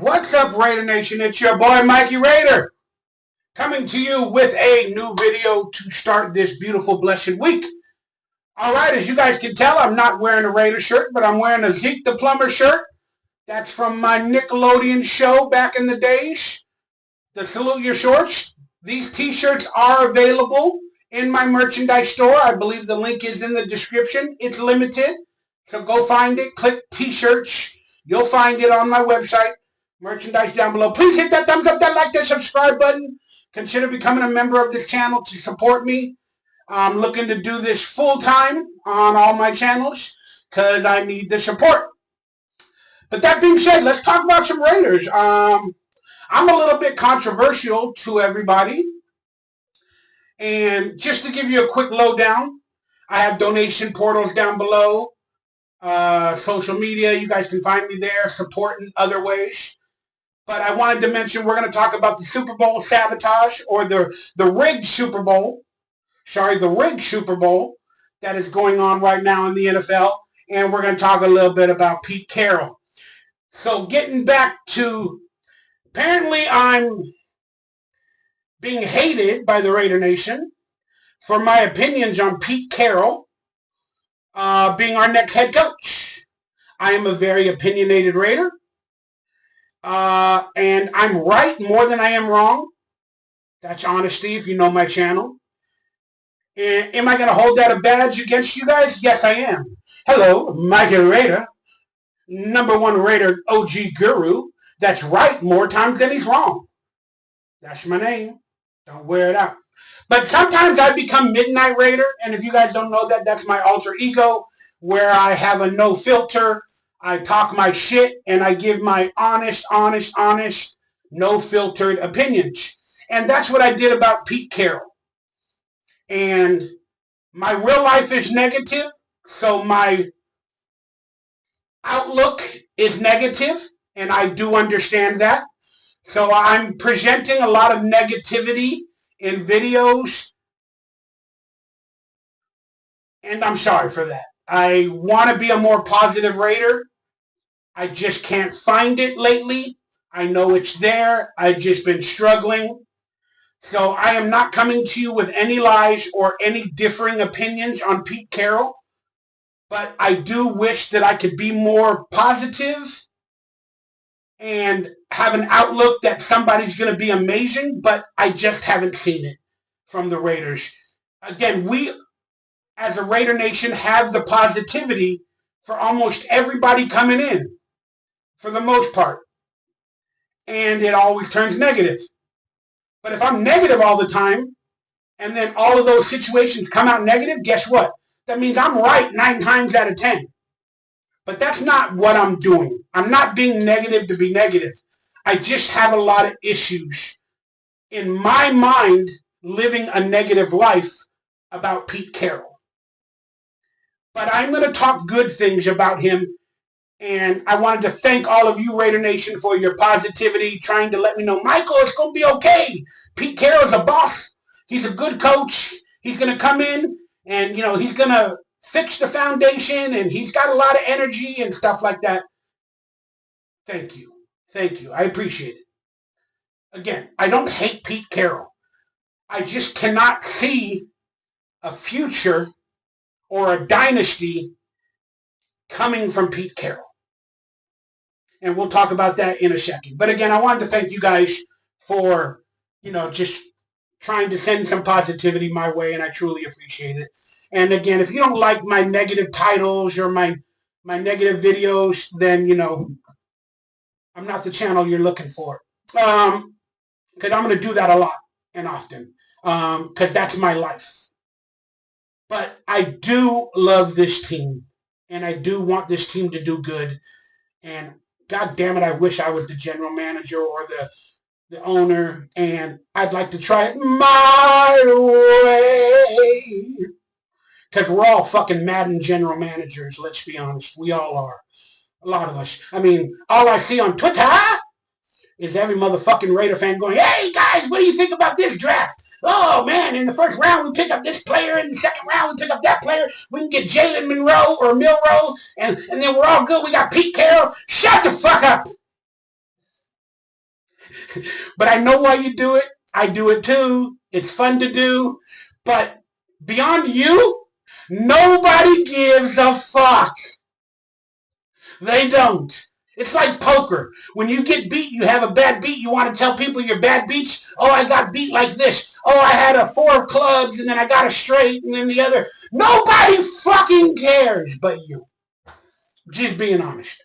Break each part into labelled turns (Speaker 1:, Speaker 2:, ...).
Speaker 1: What's up, Raider Nation? It's your boy, Mikey Raider, coming to you with a new video to start this beautiful, blessed week. All right, as you guys can tell, I'm not wearing a Raider shirt, but I'm wearing a Zeke the Plumber shirt. That's from my Nickelodeon show back in the days. The Salute Your Shorts. These t-shirts are available in my merchandise store. I believe the link is in the description. It's limited, so go find it. Click t-shirts. You'll find it on my website. Merchandise down below. Please hit that thumbs up, that like, that subscribe button. Consider becoming a member of this channel to support me. I'm looking to do this full time on all my channels because I need the support. But that being said, let's talk about some Raiders. I'm a little bit controversial to everybody. And just to give you a quick lowdown, I have donation portals down below. Social media, you guys can find me there, support in other ways. But I wanted to mention we're going to talk about the Super Bowl sabotage, or the rigged Super Bowl. Sorry, the rigged Super Bowl that is going on right now in the NFL. And we're going to talk a little bit about Pete Carroll. So getting back to, apparently I'm being hated by the Raider Nation for my opinions on Pete Carroll being our next head coach. I am a very opinionated Raider. And I'm right more than I am wrong. That's honesty if you know my channel. And am I going to hold that a badge against you guys? Yes, I am. Hello, Mikey Raider. #1 Raider OG guru. That's right more times than he's wrong. That's my name. Don't wear it out. But sometimes I become Midnight Raider. And if you guys don't know that, that's my alter ego where I have a no filter. I talk my shit, and I give my honest, no filtered opinions. And that's what I did about Pete Carroll. And my real life is negative, so my outlook is negative, and I do understand that. So I'm presenting a lot of negativity in videos, and I'm sorry for that. I want to be a more positive Raider. I just can't find it lately. I know it's there. I've just been struggling. So I am not coming to you with any lies or any differing opinions on Pete Carroll. But I do wish that I could be more positive and have an outlook that somebody's going to be amazing. But I just haven't seen it from the Raiders. Again, we as a Raider Nation have the positivity for almost everybody coming in, for the most part. And it always turns negative. But if I'm negative all the time, and then all of those situations come out negative, guess what? That means I'm right 9 times out of 10. But that's not what I'm doing. I'm not being negative to be negative. I just have a lot of issues in my mind living a negative life about Pete Carroll. But I'm going to talk good things about him. And I wanted to thank all of you, Raider Nation, for your positivity, trying to let me know, Michael, it's going to be okay. Pete Carroll's a boss. He's a good coach. He's going to come in and, he's going to fix the foundation, and he's got a lot of energy and stuff like that. Thank you. Thank you. I appreciate it. Again, I don't hate Pete Carroll. I just cannot see a future or a dynasty coming from Pete Carroll. And we'll talk about that in a second. But again, I wanted to thank you guys for, just trying to send some positivity my way, and I truly appreciate it. And again, if you don't like my negative titles or my negative videos, then, I'm not the channel you're looking for. Because I'm going to do that a lot and often. Because that's my life. But I do love this team. And I do want this team to do good. And God damn it, I wish I was the general manager or the owner. And I'd like to try it my way. Because we're all fucking Madden general managers, let's be honest. We all are. A lot of us. I mean, all I see on Twitter is every motherfucking Raider fan going, hey guys, what do you think about this draft? Oh man, in the first round we pick up this player, in the second round we pick up that player, we can get Jalen Monroe or Milroe, and then we're all good, we got Pete Carroll. Shut the fuck up! But I know why you do it. I do it too. It's fun to do. But beyond you, nobody gives a fuck. They don't. It's like poker. When you get beat, you have a bad beat. You want to tell people your bad beats. Oh, I got beat like this. Oh, I had a 4 of clubs and then I got a straight and then the other. Nobody fucking cares but you. Just being honest.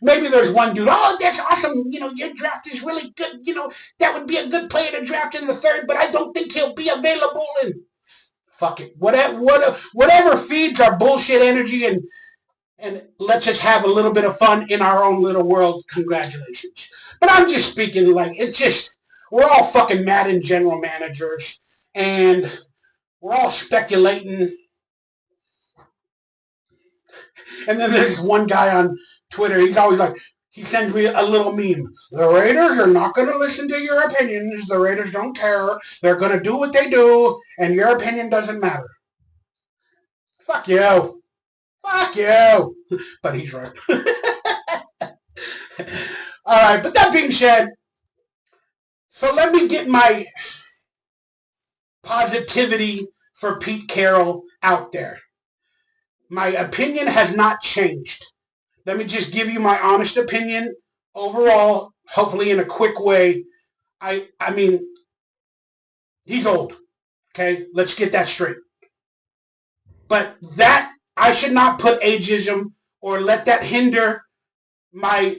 Speaker 1: Maybe there's one dude, oh, that's awesome. Your draft is really good. That would be a good player to draft in the 3rd, but I don't think he'll be available. And fuck it. Whatever feeds our bullshit energy and let's just have a little bit of fun in our own little world. Congratulations. But I'm just speaking we're all fucking Madden general managers and we're all speculating. And then there's one guy on Twitter, he's always like, he sends me a little meme. The Raiders are not going to listen to your opinions. The Raiders don't care. They're going to do what they do, and your opinion doesn't matter. Fuck you. Fuck you. But he's right. All right, but that being said, so let me get my positivity for Pete Carroll out there. My opinion has not changed. Let me just give you my honest opinion overall, hopefully in a quick way. I mean, he's old, okay? Let's get that straight. But that, I should not put ageism or let that hinder my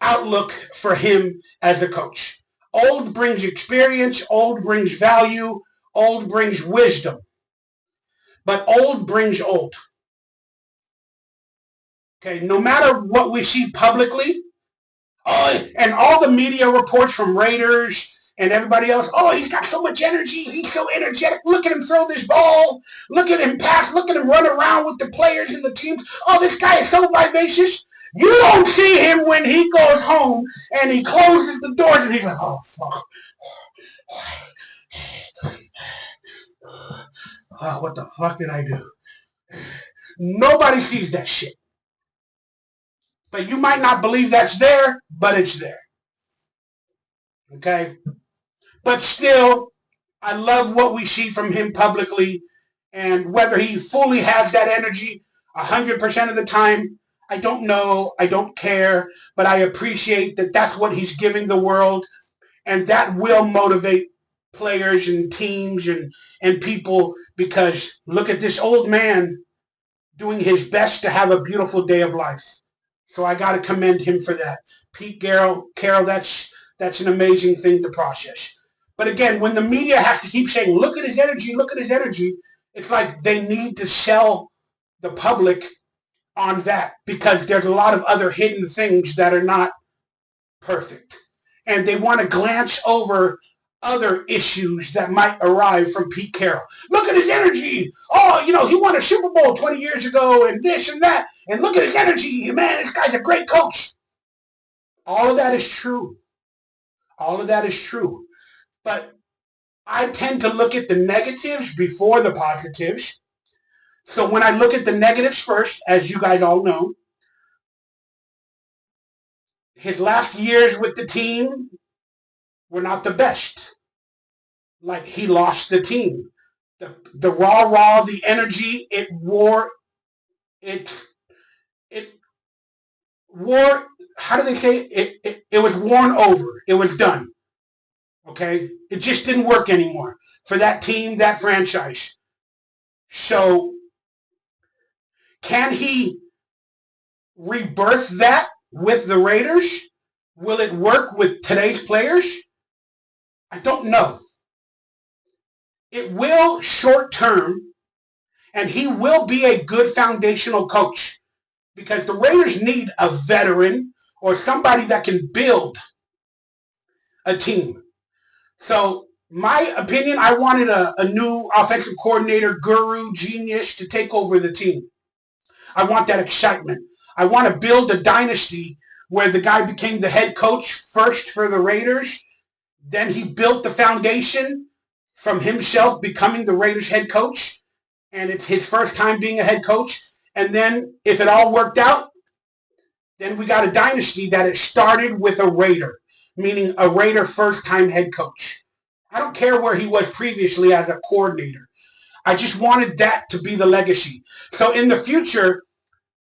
Speaker 1: outlook for him as a coach. Old brings experience, old brings value, old brings wisdom. But old brings old. Okay, no matter what we see publicly, and all the media reports from Raiders and everybody else, he's got so much energy, he's so energetic, look at him throw this ball, look at him pass, look at him run around with the players and the teams, this guy is so vivacious. You don't see him when he goes home and he closes the doors and he's like, oh, fuck. What the fuck did I do? Nobody sees that shit. But you might not believe that's there, but it's there. Okay? But still, I love what we see from him publicly, and whether he fully has that energy 100% of the time, I don't know, I don't care, but I appreciate that that's what he's giving the world, and that will motivate players and teams and people, because look at this old man doing his best to have a beautiful day of life. So I got to commend him for that. Pete Carroll, that's an amazing thing to process. But again, when the media has to keep saying, look at his energy, it's like they need to sell the public on that, because there's a lot of other hidden things that are not perfect. And they want to glance over other issues that might arise from Pete Carroll. Look at his energy. He won a Super Bowl 20 years ago and this and that. And look at his energy. Man, this guy's a great coach. All of that is true. But I tend to look at the negatives before the positives. So when I look at the negatives first, as you guys all know, his last years with the team were not the best. Like, he lost the team. The raw, the energy, it wore, how do they say it? It was worn over. It was done. Okay? It just didn't work anymore for that team, that franchise. So, can he rebirth that with the Raiders? Will it work with today's players? I don't know. It will short term, and he will be a good foundational coach, because the Raiders need a veteran or somebody that can build a team. So my opinion, I wanted a new offensive coordinator, guru, genius to take over the team. I want that excitement. I want to build a dynasty where the guy became the head coach first for the Raiders. Then he built the foundation from himself becoming the Raiders head coach. And it's his first time being a head coach. And then if it all worked out, then we got a dynasty that it started with a Raider. meaning a Raider first-time head coach. I don't care where he was previously as a coordinator. I just wanted that to be the legacy. So in the future,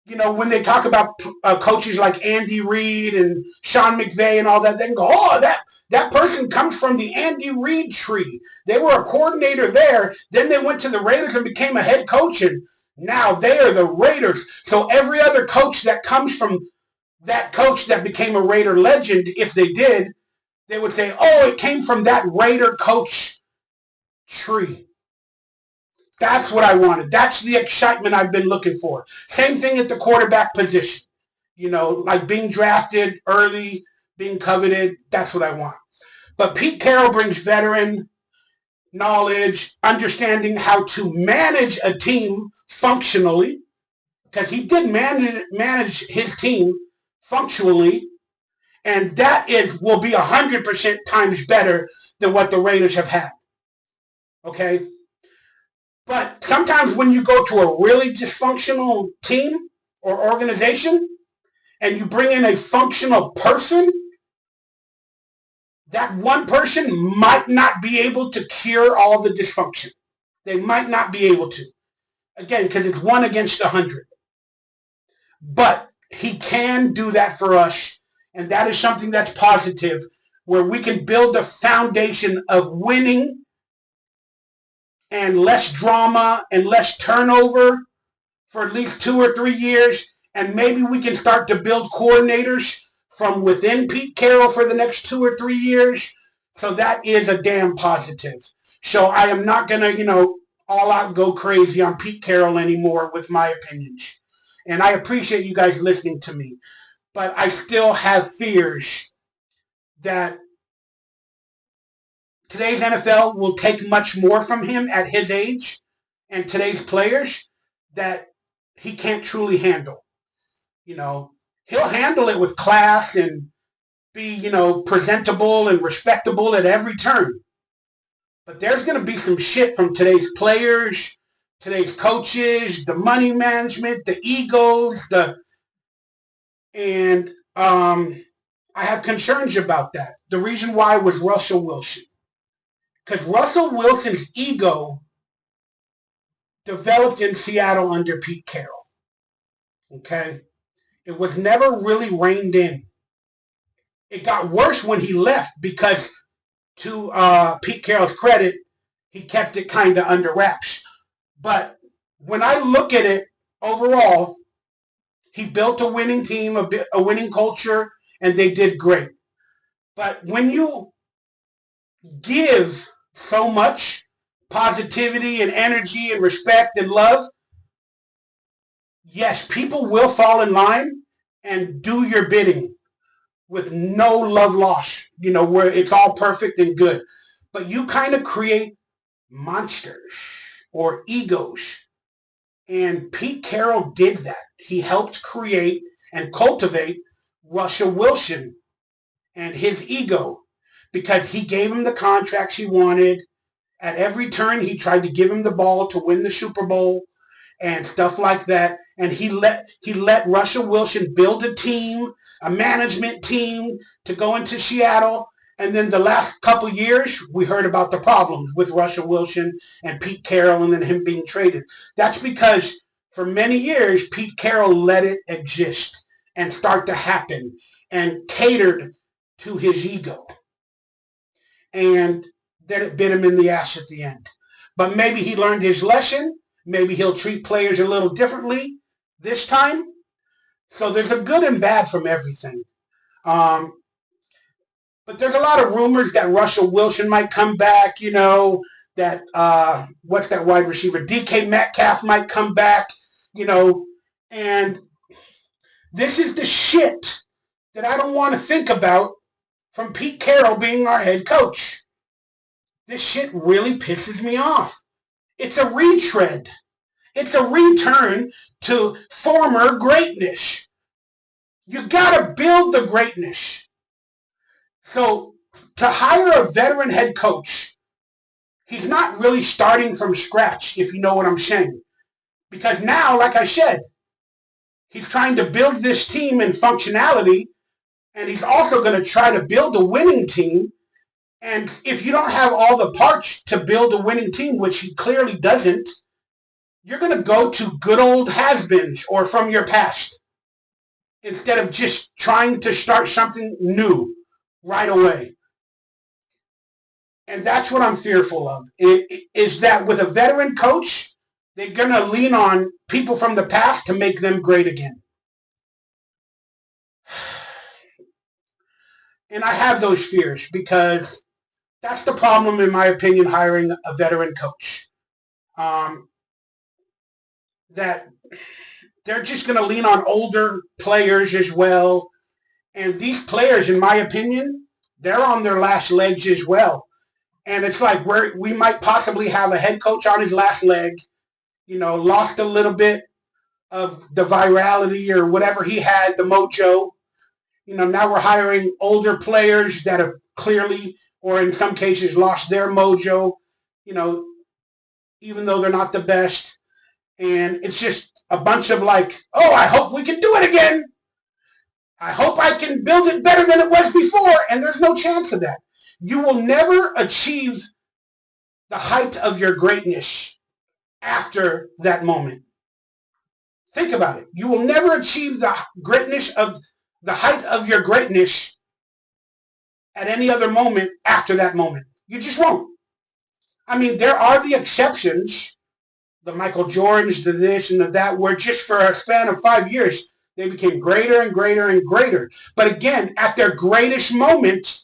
Speaker 1: when they talk about coaches like Andy Reid and Sean McVay and all that, they can go, oh, that person comes from the Andy Reid tree. They were a coordinator there. Then they went to the Raiders and became a head coach, and now they are the Raiders. So every other coach that comes from that coach that became a Raider legend, if they did, they would say, oh, it came from that Raider coach tree. That's what I wanted. That's the excitement I've been looking for. Same thing at the quarterback position. Like being drafted early, being coveted. That's what I want. But Pete Carroll brings veteran knowledge, understanding how to manage a team functionally, because he did manage his team functionally, and that will be 100% times better than what the Raiders have had. Okay? But sometimes when you go to a really dysfunctional team or organization and you bring in a functional person, that one person might not be able to cure all the dysfunction. They might not be able to. Again, because it's 1 against 100. But he can do that for us, and that is something that's positive, where we can build a foundation of winning and less drama and less turnover for at least 2 or 3 years, and maybe we can start to build coordinators from within Pete Carroll for the next 2 or 3 years. So that is a damn positive. So I am not going to, all out go crazy on Pete Carroll anymore with my opinions. And I appreciate you guys listening to me. But I still have fears that today's NFL will take much more from him at his age and today's players that he can't truly handle. He'll handle it with class and be, presentable and respectable at every turn. But there's going to be some shit from today's players, today's coaches, the money management, the egos, and I have concerns about that. The reason why was Russell Wilson. Because Russell Wilson's ego developed in Seattle under Pete Carroll. Okay? It was never really reined in. It got worse when he left because, to Pete Carroll's credit, he kept it kind of under wraps. But when I look at it overall, he built a winning team, a winning culture, and they did great. But when you give so much positivity and energy and respect and love, yes, people will fall in line and do your bidding with no love lost, where it's all perfect and good. But you kind of create monsters or egos. And Pete Carroll did that. He helped create and cultivate Russell Wilson and his ego, because he gave him the contracts he wanted. At every turn, he tried to give him the ball to win the Super Bowl and stuff like that. And he let Russell Wilson build a team, a management team, to go into Seattle. And then the last couple years, we heard about the problems with Russell Wilson and Pete Carroll and then him being traded. That's because for many years, Pete Carroll let it exist and start to happen and catered to his ego. And then it bit him in the ass at the end. But maybe he learned his lesson. Maybe he'll treat players a little differently this time. So there's a good and bad from everything. But there's a lot of rumors that Russell Wilson might come back, that, what's that wide receiver? DK Metcalf might come back, and this is the shit that I don't want to think about from Pete Carroll being our head coach. This shit really pisses me off. It's a retread. It's a return to former greatness. You gotta build the greatness. So to hire a veteran head coach, he's not really starting from scratch, if you know what I'm saying. Because now, like I said, he's trying to build this team in functionality, And he's also going to try to build a winning team. And if you don't have all the parts to build a winning team, which he clearly doesn't, you're going to go to good old has-beens or from your past instead of just trying to start something new right away. And that's what I'm fearful of, is that with a veteran coach, they're going to lean on people from the past to make them great again. And I have those fears because that's the problem, in my opinion, hiring a veteran coach. That they're just going to lean on older players as well. And these players, in my opinion, they're on their last legs as well. And it's like we might possibly have a head coach on his last leg, lost a little bit of the virality or whatever he had, the mojo. Now we're hiring older players that have clearly, or in some cases, lost their mojo, even though they're not the best. And it's just a bunch of like, oh, I hope we can do it again. I hope I can build it better than it was before. And there's no chance of that. You will never achieve the height of your greatness after that moment. Think about it. You will never achieve the height of your greatness at any other moment after that moment. You just won't. I mean, there are the exceptions, the Michael Jordans, the this and the that, where just for a span of 5 years, they became greater and greater and greater. But again, at their greatest moment,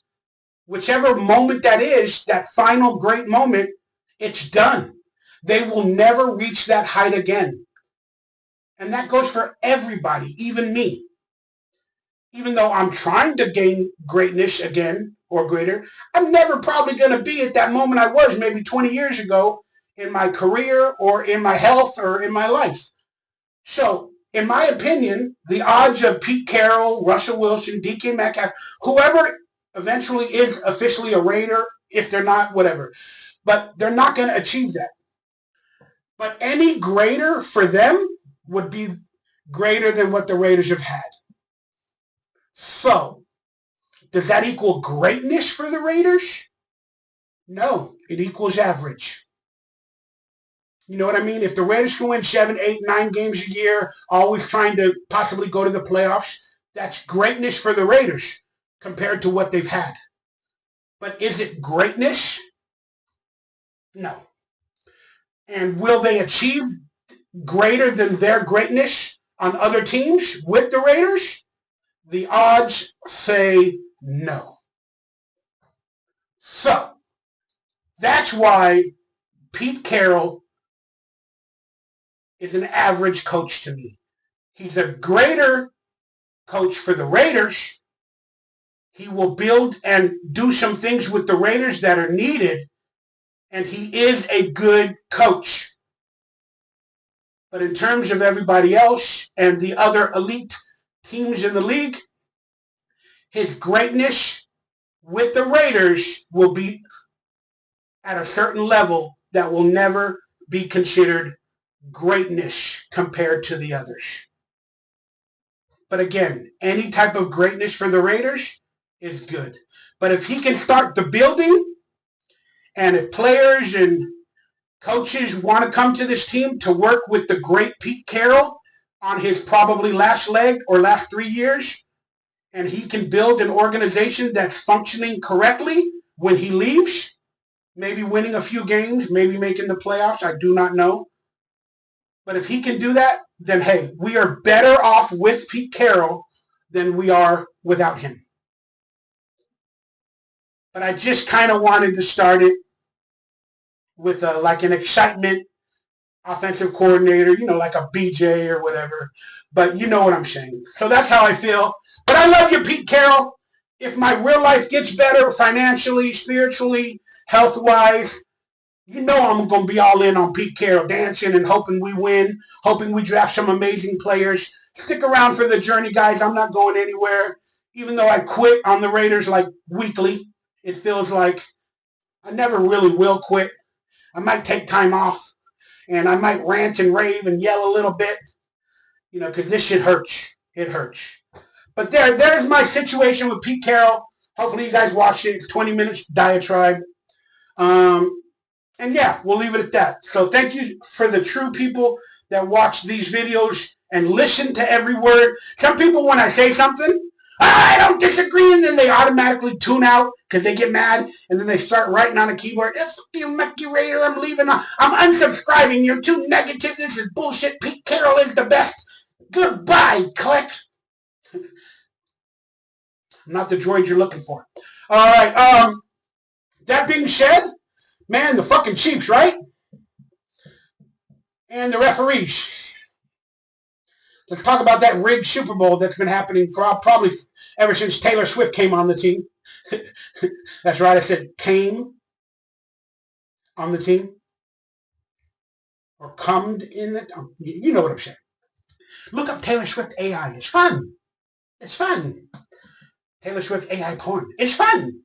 Speaker 1: whichever moment that is, that final great moment, it's done. They will never reach that height again. And that goes for everybody, even me. Even though I'm trying to gain greatness again or greater, I'm never probably going to be at that moment I was maybe 20 years ago in my career or in my health or in my life. So, in my opinion, the odds of Pete Carroll, Russell Wilson, DK Metcalf, whoever eventually is officially a Raider, if they're not, whatever, but they're not going to achieve that. But any greater for them would be greater than what the Raiders have had. So, does that equal greatness for the Raiders? No, it equals average. You know what I mean? If the Raiders can win 7, 8, 9 games a year, always trying to possibly go to the playoffs, that's greatness for the Raiders compared to what they've had. But is it greatness? No. And will they achieve greater than their greatness on other teams with the Raiders? The odds say no. So, that's why Pete Carroll is an average coach to me. He's a greater coach for the Raiders. He will build and do some things with the Raiders that are needed, and he is a good coach. But in terms of everybody else and the other elite teams in the league, his greatness with the Raiders will be at a certain level that will never be considered greatness compared to the others. But again, any type of greatness for the Raiders is good. But if he can start the building, and if players and coaches want to come to this team to work with the great Pete Carroll on his probably last leg or last 3 years, and he can build an organization that's functioning correctly when he leaves, maybe winning a few games, maybe making the playoffs, I do not know. But if he can do that, then hey, we are better off with Pete Carroll than we are without him. But I just kind of wanted to start it with like an excitement offensive coordinator, like a BJ or whatever. But you know what I'm saying. So that's how I feel. But I love you, Pete Carroll. If my real life gets better financially, spiritually, health-wise, I'm going to be all in on Pete Carroll, dancing and hoping we win, hoping we draft some amazing players. Stick around for the journey, guys. I'm not going anywhere. Even though I quit on the Raiders like weekly, it feels like I never really will quit. I might take time off, and I might rant and rave and yell a little bit, because this shit hurts. It hurts. But there's my situation with Pete Carroll. Hopefully you guys watched it. It's 20 minutes diatribe. And yeah, we'll leave it at that. So thank you for the true people that watch these videos and listen to every word. Some people, when I say something, I don't disagree, and then they automatically tune out because they get mad, and then they start writing on a keyboard, "F you, Mucky Raider, I'm leaving. I'm unsubscribing. You're too negative. This is bullshit. Pete Carroll is the best. Goodbye, click." I'm not the droid you're looking for. All right. That being said, man, the fucking Chiefs, right? And the referees. Let's talk about that rigged Super Bowl that's been happening for probably ever since Taylor Swift came on the team. That's right, I said came on the team. Or cummed in the... You know what I'm saying. Look up Taylor Swift AI. It's fun. It's fun. Taylor Swift AI porn. It's fun.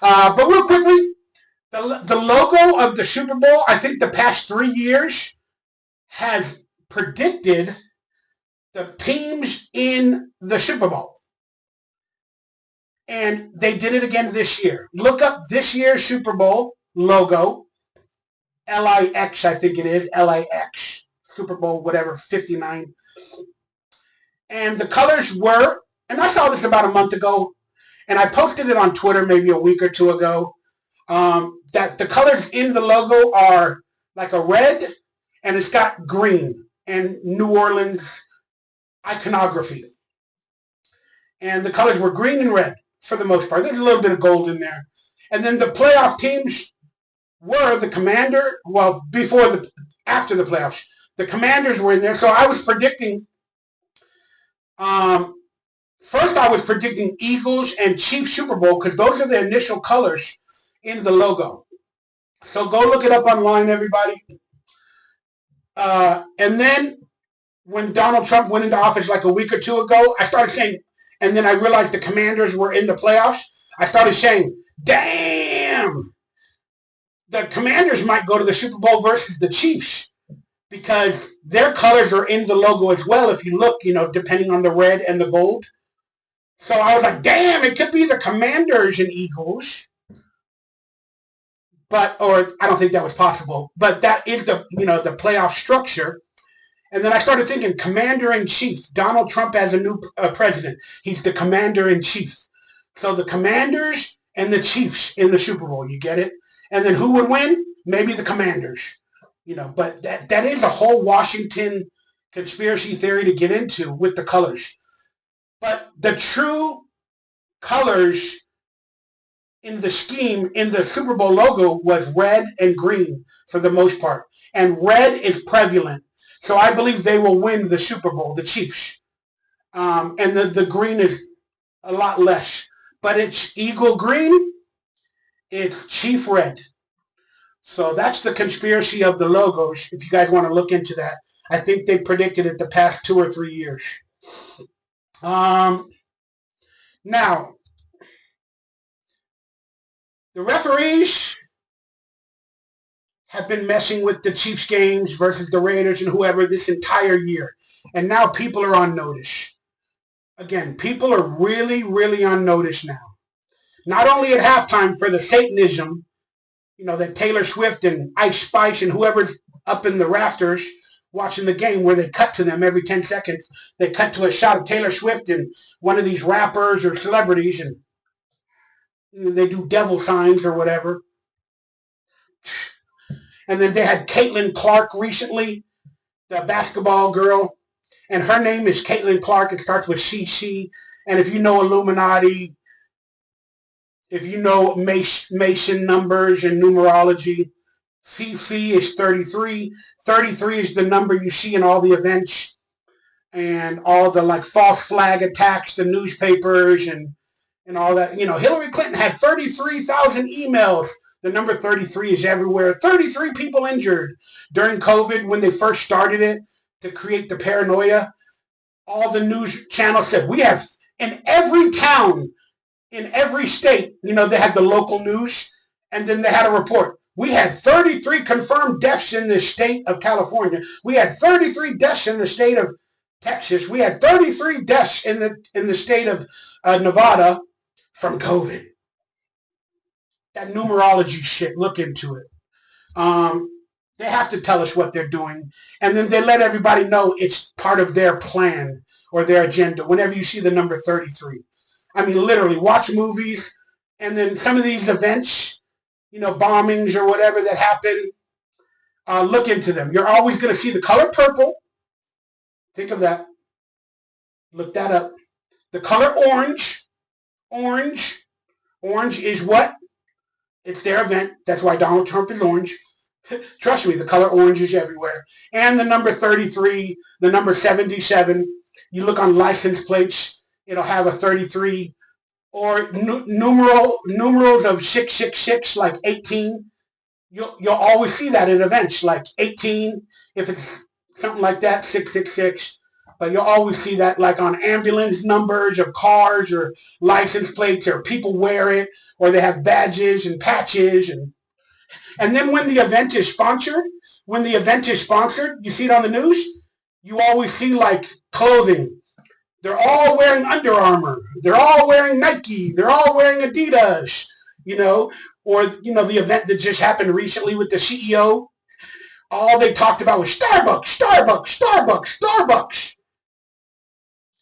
Speaker 1: But real quickly, the logo of the Super Bowl, I think the past 3 years, has predicted the teams in the Super Bowl. And they did it again this year. Look up this year's Super Bowl logo, LIX, I think it is, LIX, Super Bowl, whatever, 59. And the colors were, and I saw this about a month ago, and I posted it on Twitter maybe a week or two ago, that the colors in the logo are like a red, and it's got green and New Orleans iconography. And the colors were green and red for the most part. There's a little bit of gold in there. And then the playoff teams were the Commander, after the playoffs, the Commanders were in there. So I was predicting, first I was predicting Eagles and Chiefs Super Bowl because those are the initial colors in the logo. So go look it up online, everybody. And then when Donald Trump went into office like a week or two ago, I started saying, and then I realized the Commanders were in the playoffs. I started saying, damn, the Commanders might go to the Super Bowl versus the Chiefs because their colors are in the logo as well. If you look, depending on the red and the gold. So I was like, damn, it could be the Commanders and Eagles. Or I don't think that was possible, but that is the playoff structure. And then I started thinking Commander-in-Chief, Donald Trump as a new president. He's the Commander-in-Chief. So the Commanders and the Chiefs in the Super Bowl, you get it? And then who would win? Maybe the Commanders. But that is a whole Washington conspiracy theory to get into with the colors. But the true colors in the scheme, in the Super Bowl logo, was red and green for the most part. And red is prevalent. So I believe they will win the Super Bowl, the Chiefs. And the green is a lot less. But it's Eagle green, it's Chief red. So that's the conspiracy of the logos, if you guys want to look into that. I think they predicted it the past 2 or 3 years. Now, the referees have been messing with the Chiefs games versus the Raiders and whoever this entire year. And now people are on notice. Again, people are really, really on notice now. Not only at halftime for the Satanism, that Taylor Swift and Ice Spice and whoever's up in the rafters watching the game where they cut to them every 10 seconds. They cut to a shot of Taylor Swift and one of these rappers or celebrities and they do devil signs or whatever. And then they had Caitlin Clark recently, the basketball girl, and her name is Caitlin Clark. It starts with CC. And if you know Illuminati, if you know Mason numbers and numerology, CC is 33. 33 is the number you see in all the events and all the false flag attacks, the newspapers and all that. Hillary Clinton had 33,000 emails. The number 33 is everywhere. 33 people injured during COVID when they first started it to create the paranoia. All the news channels said, we have in every town, in every state, they had the local news, and then they had a report. We had 33 confirmed deaths in the state of California. We had 33 deaths in the state of Texas, we had 33 deaths in the state of Nevada from COVID. That numerology shit, look into it. They have to tell us what they're doing, and then they let everybody know it's part of their plan or their agenda whenever you see the number 33. I mean, literally, watch movies, and then some of these events, bombings or whatever that happen, look into them. You're always going to see the color purple. Think of that. Look that up. The color orange. Orange is what? It's their event. That's why Donald Trump is orange. Trust me, the color orange is everywhere. And the number 33, the number 77. You look on license plates, it'll have a 33. Or numerals of 666, like 18. You'll always see that at events, like 18, if it's something like that, 666. But you'll always see that like on ambulance numbers of cars or license plates, or people wear it, or they have badges and patches. And then when the event is sponsored, you see it on the news, you always see like clothing. They're all wearing Under Armour. They're all wearing Nike. They're all wearing Adidas, or, the event that just happened recently with the CEO. All they talked about was Starbucks, Starbucks, Starbucks, Starbucks.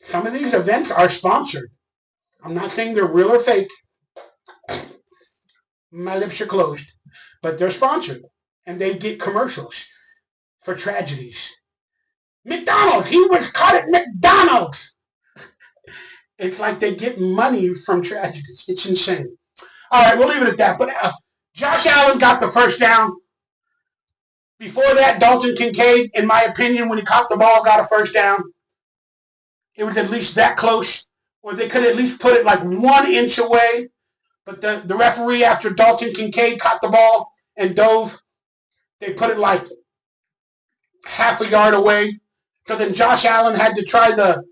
Speaker 1: Some of these events are sponsored. I'm not saying they're real or fake. My lips are closed. But they're sponsored. And they get commercials for tragedies. McDonald's, he was caught at McDonald's. It's like they get money from tragedies. It's insane. All right, we'll leave it at that. But Josh Allen got the first down. Before that, Dalton Kincaid, in my opinion, when he caught the ball, got a first down. It was at least that close. Or they could at least put it like 1 inch away. But the referee, after Dalton Kincaid caught the ball and dove, they put it like half a yard away. So then Josh Allen had to try the,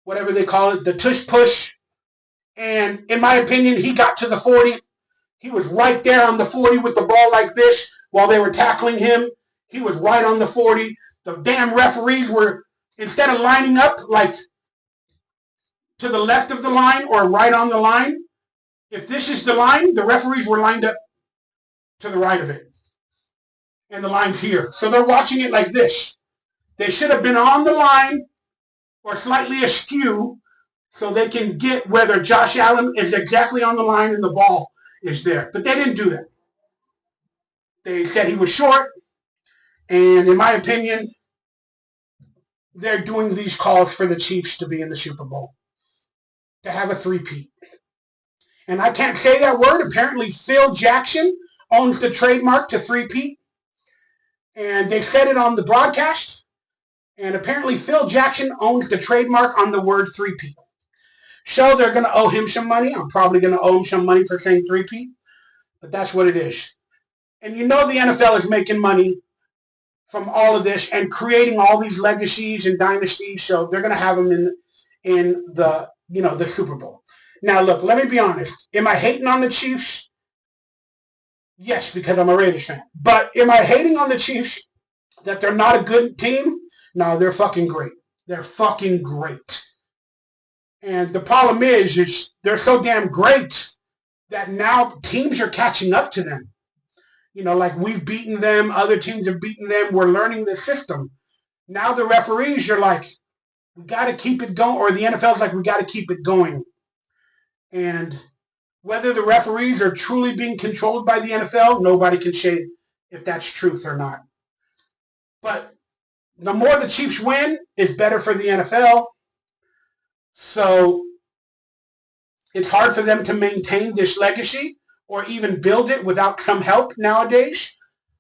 Speaker 1: whatever they call it, the tush push. And in my opinion, he got to the 40. He was right there on the 40 with the ball like this while they were tackling him. He was right on the 40. The damn referees were, instead of lining up like to the left of the line or right on the line, if this is the line, the referees were lined up to the right of it. And the line's here. So they're watching it like this. They should have been on the line or slightly askew so they can get whether Josh Allen is exactly on the line and the ball is there. But they didn't do that. They said he was short. And in my opinion, they're doing these calls for the Chiefs to be in the Super Bowl, to have a three-peat. And I can't say that word. Apparently, Phil Jackson owns the trademark to three-peat. And they said it on the broadcast. And apparently, Phil Jackson owns the trademark on the word three-peat. So they're going to owe him some money. I'm probably going to owe him some money for saying three-peat. But that's what it is. And the NFL is making money from all of this and creating all these legacies and dynasties. So they're going to have them in the Super Bowl. Now, look, let me be honest. Am I hating on the Chiefs? Yes, because I'm a Raiders fan. But am I hating on the Chiefs that they're not a good team? No, they're fucking great. They're fucking great. And the problem is they're so damn great that now teams are catching up to them. Like we've beaten them, other teams have beaten them. We're learning the system. Now the referees are like, we got to keep it going, or the NFL's like, we got to keep it going. And whether the referees are truly being controlled by the NFL, nobody can say if that's truth or not. But the more the Chiefs win, is better for the NFL. So it's hard for them to maintain this legacy or even build it without some help nowadays.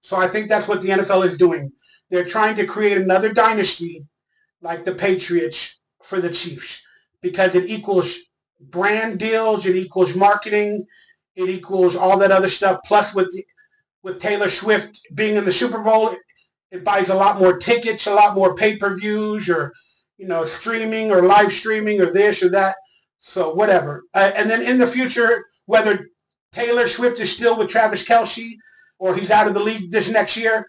Speaker 1: So I think that's what the NFL is doing. They're trying to create another dynasty like the Patriots for the Chiefs because it equals brand deals, it equals marketing, it equals all that other stuff. Plus with Taylor Swift being in the Super Bowl, it buys a lot more tickets, a lot more pay-per-views or, streaming or live streaming or this or that. So whatever. And then in the future, whether Taylor Swift is still with Travis Kelce or he's out of the league this next year,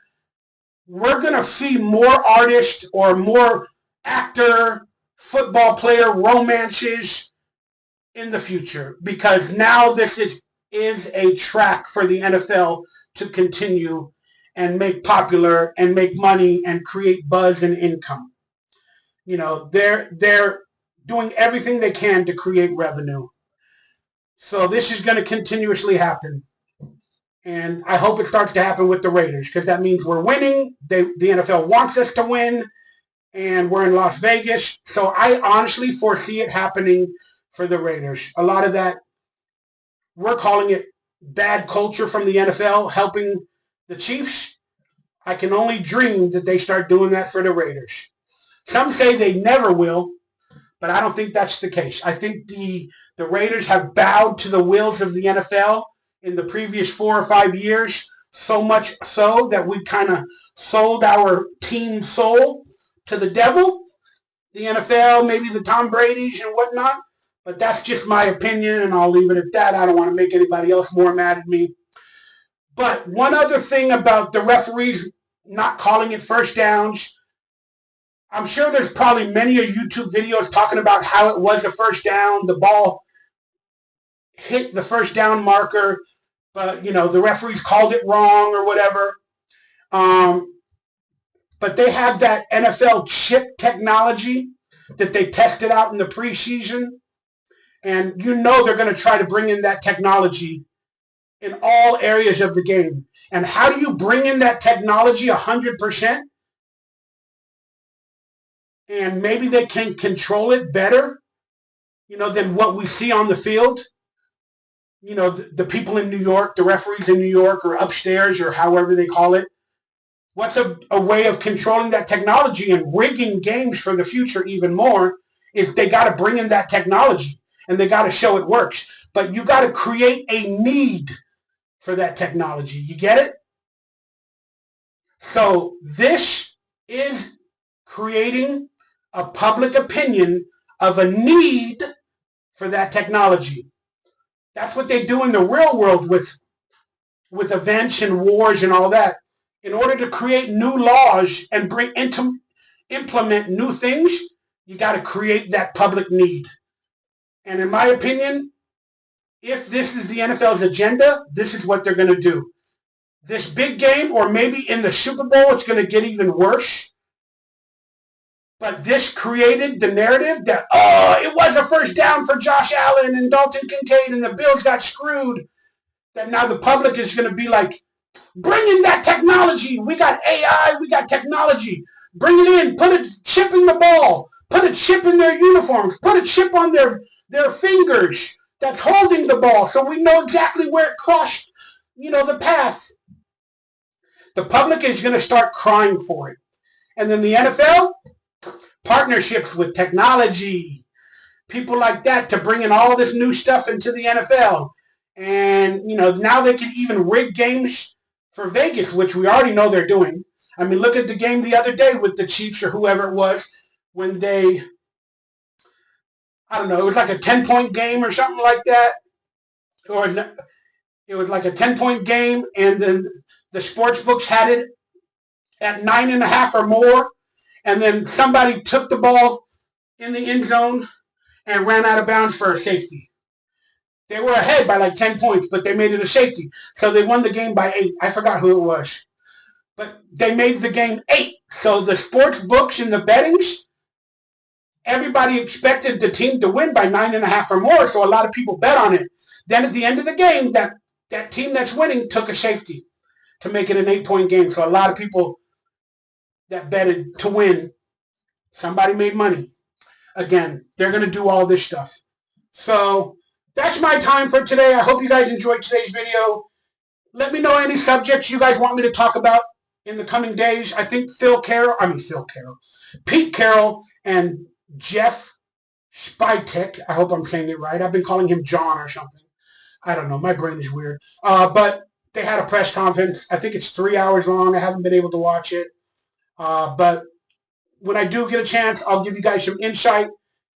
Speaker 1: we're going to see more artists or more actor football player romances in the future, because now this is a track for the NFL to continue and make popular and make money and create buzz and income. You know, they're doing everything they can to create revenue. So this is going to continuously happen. And I hope it starts to happen with the Raiders, because that means we're winning. The NFL wants us to win, and we're in Las Vegas. So I honestly foresee it happening for the Raiders. A lot of that, we're calling it bad culture from the NFL helping the Chiefs. I can only dream that they start doing that for the Raiders. Some say they never will, but I don't think that's the case. I think the Raiders have bowed to the wills of the NFL in the previous 4 or 5 years, so much so that we kind of sold our team soul to the devil, the NFL, maybe the Tom Brady's and whatnot. But that's just my opinion, and I'll leave it at that. I don't want to make anybody else more mad at me. But one other thing about the referees not calling it first downs, I'm sure there's probably many YouTube videos talking about how it was a first down. The ball hit the first down marker, but, you know, the referees called it wrong or whatever. But they have that NFL chip technology that they tested out in the preseason. And you know they're going to try to bring in that technology in all areas of the game. And how do you bring in that technology 100%? And maybe they can control it better, you know, than what we see on the field. You know, the people in New York, the referees in New York, or upstairs, or however they call it. What's a way of controlling that technology and rigging games for the future even more is they got to bring in that technology, and they got to show it works. But you got to create a need for that technology. You get it? So this is creating a public opinion of a need for that technology. That's what they do in the real world with events and wars and all that. In order to create new laws and implement new things, you got to create that public need. And in my opinion, if this is the NFL's agenda, this is what they're going to do. This big game, or maybe in the Super Bowl, it's going to get even worse. But this created the narrative that, it was a first down for Josh Allen and Dalton Kincaid, and the Bills got screwed. That now the public is going to be like, bring in that technology. We got AI, we got technology. Bring it in. Put a chip in the ball. Put a chip in their uniforms. Put a chip on their fingers that's holding the ball, so we know exactly where it crossed, you know, the path. The public is going to start crying for it. And then the NFL, partnerships with technology, people like that to bring in all this new stuff into the NFL. And, you know, now they can even rig games for Vegas, which we already know they're doing. I mean, look at the game the other day with the Chiefs or whoever it was when they, I don't know, it was like a 10-point game or something like that. Or it was like a 10-point game, and then the sports books had it at 9.5 or more. And then somebody took the ball in the end zone and ran out of bounds for a safety. They were ahead by like 10 points, but they made it a safety. So they won the game by 8. I forgot who it was. But they made the game 8. So the sports books and the bettings, everybody expected the team to win by 9.5 or more, so a lot of people bet on it. Then at the end of the game, that team that's winning took a safety to make it an 8-point game. So a lot of people that betted to win, somebody made money. Again, they're going to do all this stuff. So that's my time for today. I hope you guys enjoyed today's video. Let me know any subjects you guys want me to talk about in the coming days. I think Pete Carroll and Jeff Spytek, I hope I'm saying it right. I've been calling him John or something. I don't know. My brain is weird. But they had a press conference. I think it's 3 hours long. I haven't been able to watch it. But when I do get a chance, I'll give you guys some insight.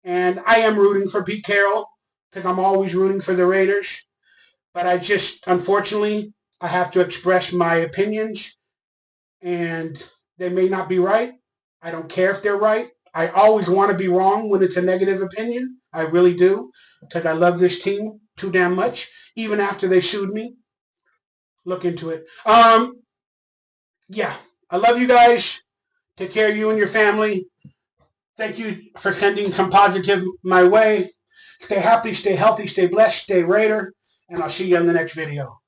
Speaker 1: And I am rooting for Pete Carroll because I'm always rooting for the Raiders. But unfortunately, I have to express my opinions. And they may not be right. I don't care if they're right. I always want to be wrong when it's a negative opinion. I really do, because I love this team too damn much. Even after they sued me, look into it. Yeah, I love you guys. Take care of you and your family. Thank you for sending some positive my way. Stay happy, stay healthy, stay blessed, stay Raider, and I'll see you in the next video.